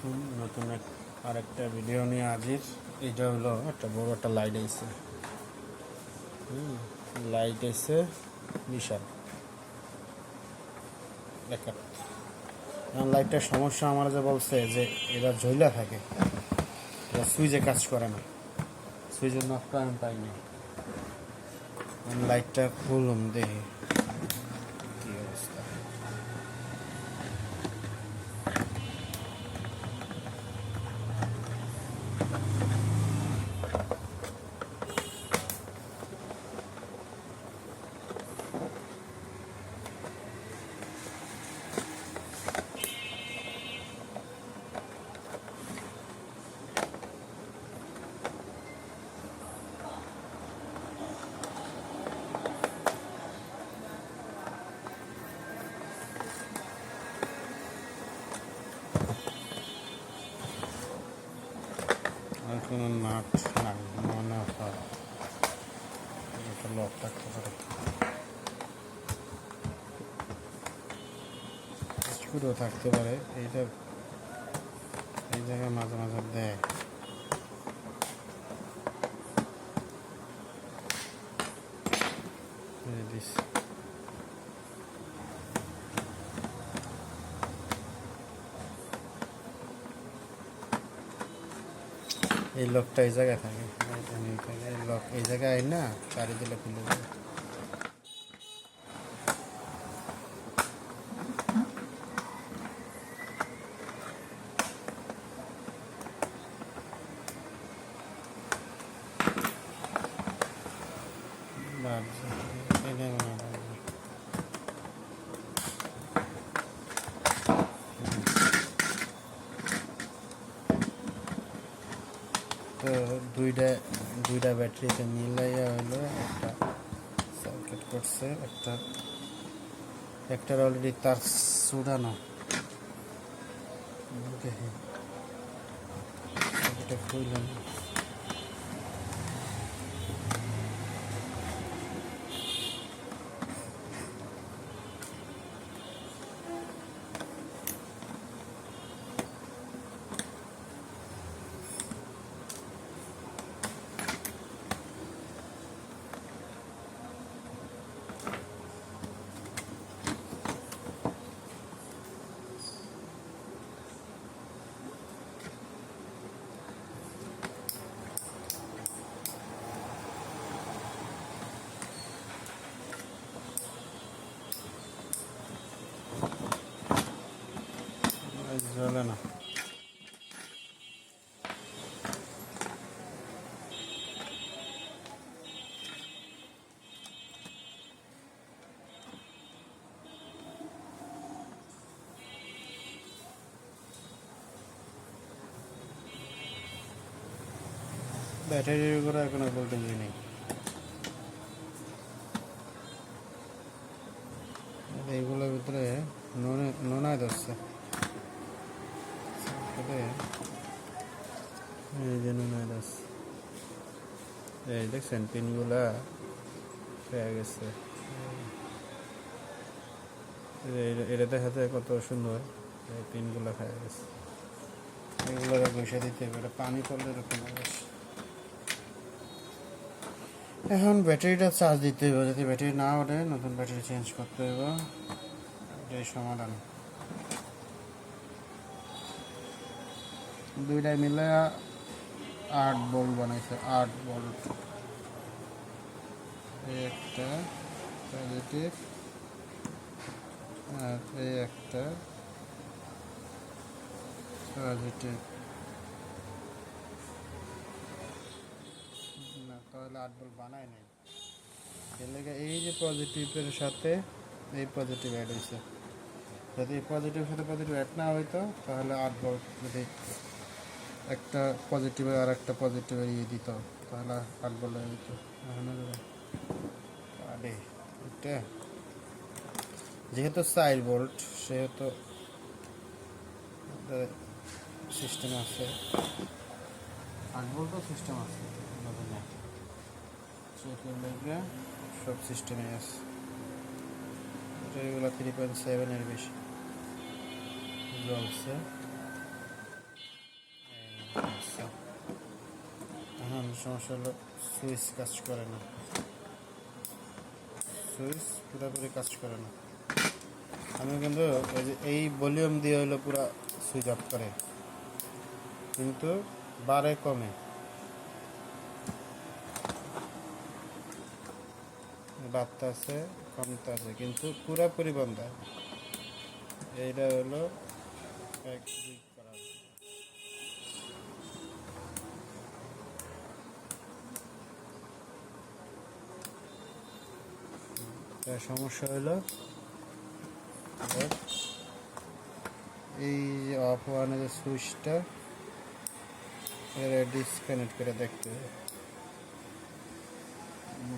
আলাইকুম। নতুন আরেকটা ভিডিও নিয়ে হাজির। এটা হলো একটা বড় একটা লাইট আইছে। লাইট আইছে বিশাল বেকার। লাইটটার সমস্যা আমার যে বলছে যে এটা ঝইলা থাকে, এটা সুইচে কাজ করে না, সুইচের নকটা আমি পাইনি। লাইটটা খুললাম, দেখি কি অবস্থা। আর কোনো নাট নাই, মনে হয় একটা লক থাকতে পারে, স্ক্রুও থাকতে পারে। এইটা এই জায়গায় মাঝে মাঝে দেয়। দিস এই লকটা এই জায়গায় থাকে, এই লক এই জায়গায় আই না, চারি দিলে খুলে যাবে। তো দুইটা ব্যাটারিতে মিলাইয়া হলো একটা সার্কিট করছে। একটার অলরেডি তার সুদানো, এটা খুললাম। জ্বলে না। ব্যাটারির উপরে এখনো ভোল্টেজ নেই। এইগুলোর ভিতরে নোনায় ধরছে, এই যে নোনায় ধরছে। এই দেখছেন পিনগুলা হয়ে গেছে। এটা দেখাতে কত সুন্দর, এই পিনগুলা খেয়ে গেছে। এগুলো বসে দিতে হবে, পানি পড়লে এরকম অবশ্য। এখন ব্যাটারিটা চার্জ দিতে হবে, যদি ব্যাটারি না ওঠে নতুন ব্যাটারি চেঞ্জ করতে হবে। এটাই সমাধান। দুইটাই মিলে 8 ভোল্ট বানাইছে, 8 ভোল্ট। এই একটা পজিটিভ আর এই একটা পজিটিভ। না, তাহলে 8 ভোল্ট বানায় নাই। এর লেগে এই যে পজিটিভের সাথে এই পজিটিভ অ্যাড হয়েছে। যদি এই পজিটিভের সাথে পজিটিভ অ্যাড না হইতো তাহলে 8 ভোল্ট, যদি একটা পজিটিভের আর একটা পজিটিভের দিত তাহলে 8 ভোল্ট হয়ে যেত। আরে এটা যেহেতু 4 ভোল্ট সেহেতু সিস্টেম আছে, 8 ভোল্টও সিস্টেম আছে, সব সিস্টেমে আছে। এগুলো 3.7 এর বেশি জ্বলছে। সমস্যা হলো সুইচ কাজ করে না, সুইচ পুরোপুরি কাজ করে না। আমি কিন্তু এই ভলিউম দিয়ে হলো পুরো সুইচ অফ করে, কিন্তু বারে কমে, বাড়তে আছে কমতে আছে, কিন্তু পুরোপুরি বন্ধ। এইটা হলো এক দিক করা। সমস্যা হলো এই যে অফ ওয়ানের যে সুইচটা এর ডিসকানেক্ট করে দেখতে হবে,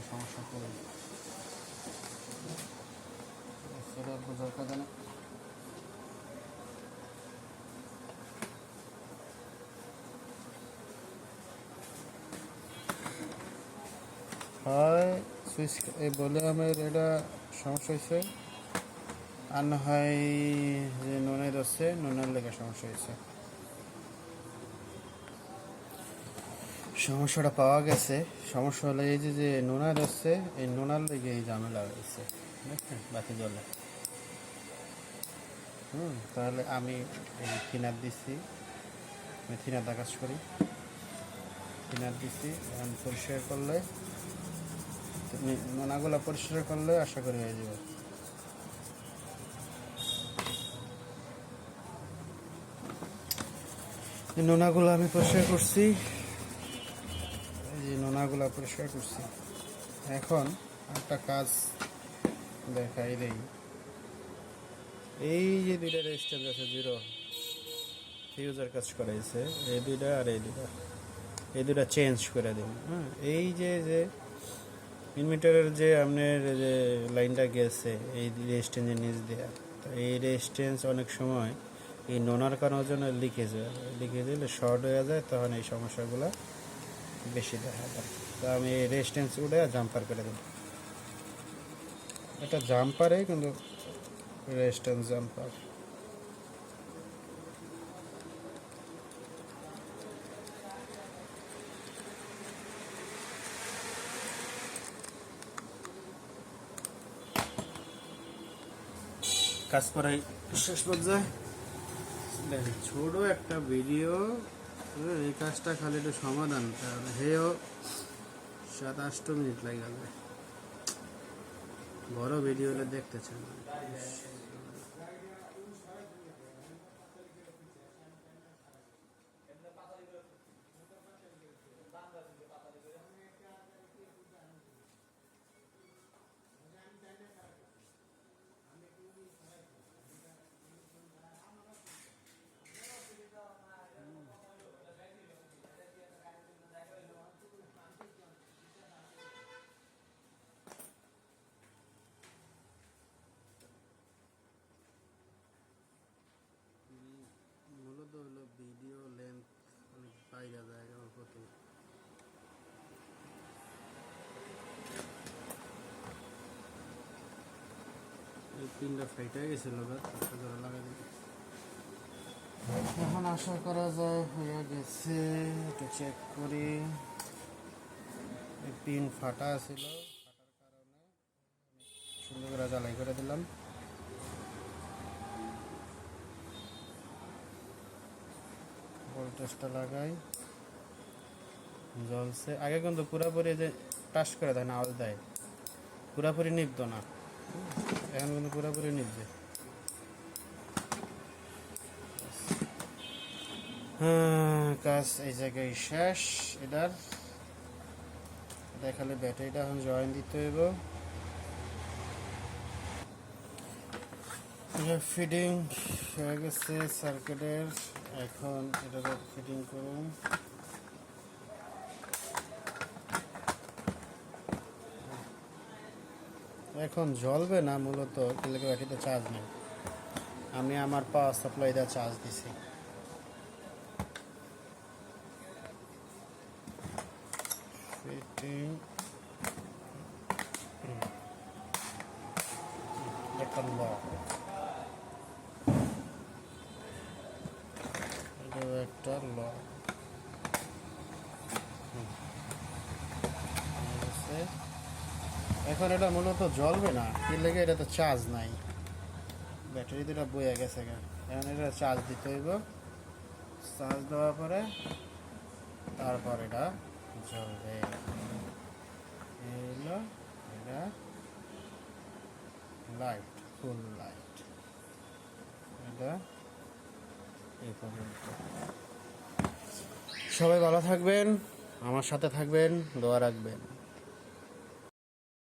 সমস্যা করে সেটা বোঝার কথা না। হয় সুইচ এই বলে আমার এটা সমস্যা হয়েছে, আর না হয় যে নুনের হচ্ছে নুনের লেগে সমস্যা হয়েছে। সমস্যাটা পাওয়া গেছে। সমস্যা হলো এই যে নোনার হচ্ছে, এই নোনার লেগে এই ঝামেলা হয়েছে, বুঝছেন, বাতি জলে। তাহলে আমি এই থিনার দিচ্ছি, আমি থিনারটা কাজ করি, থিনার দিচ্ছি। এখন পরিষ্কার করলে, নোনাগুলো পরিষ্কার করলে আশা করি হয়ে যাবে। নোনাগুলো আমি পরিষ্কার করছি, এই যে নোনাগুলো পরিষ্কার করছি। এখন একটা কাজ দেখাই দেই, এই যে দুইটা রেজিস্ট্যান্স আছে জিরো ফিউজার কাজ করাইছে, এই দুইটা আর এই দুইটা চেঞ্জ করে দিন। হ্যাঁ, এই যে ইনভার্টারের যে আপনার যে লাইনটা গেছে এই রেজিস্ট্যান্সের নিচ দেওয়া, তো এই রেজিস্ট্যান্স অনেক সময় এই নোনার কারণের জন্য লিকেজ হয়ে যায়, লিকেজ হলে শর্ট হয়ে যায়, তখন এই সমস্যাগুলো বেশি দেখা যায়। তো আমি এই রেজিস্ট্যান্স উঠে জাম্পার করে দেব, এটা জাম্পারে কিন্তু রেজিস্ট্যান্স জাম্পার। কাজ করাই শেষ পর্যায়ে দেখি ছোট একটা ভিডিও, এই কাজটা খালি একটু সমাধান হেও 7-8 মিনিট লাগে যাবে, বড় ভিডিও হলে দেখতে চান। মূলত হলো ভিডিও লেন্থ অনেক বাইরে যায় আমার প্রতি। এই পিনটা ফাইটে গেছিল, লাগাই দিই। এখন আশা করা যায় হয়ে গেছে, একটু চেক করি। এই পিন ফাটা ছিল, ফাটার কারণে সুন্দর করে জ্বালাই করে দিলাম। ভোল্টেজটা লাগাই, জ্বলছে। আগে কিন্তু পুরোপুরি যে টাচ করে দেয় না, আওয়াজ দেয়, পুরোপুরি নিবতো না, এখন কিন্তু পুরোপুরি নিবছে। হ্যাঁ, কাজ এই জায়গায় শেষ। এটার দেখালে ব্যাটারিটা এখন জয়েন দিতে হইব। ফিটিং হয়ে গেছে সার্কিটের, এখন এটাকে ফিটিং করুন। এখন জ্বলবে না মূলত, কিন্তু ব্যাটারিতে চার্জ নেই। আমি আমার পাওয়ার সাপ্লাই দিয়ে চার্জ দিছি। ফিটিং একটা লক, এটাও একটা লক। এখন এটা মূলত জ্বলবে না, কি লেগে এটা তো চার্জ নাই, ব্যাটারি দুটা বয়ে গেছে গা। এখন এটা চার্জ দিতে হইব, চার্জ দেওয়ার পরে তারপর এটা জ্বলবে। এই হলো এটা লাইট, ফুল লাইট। এটা এই পর্যন্ত। সবাই ভালো থাকবেন, আমার সাথে থাকবেন, দোয়া রাখবেন।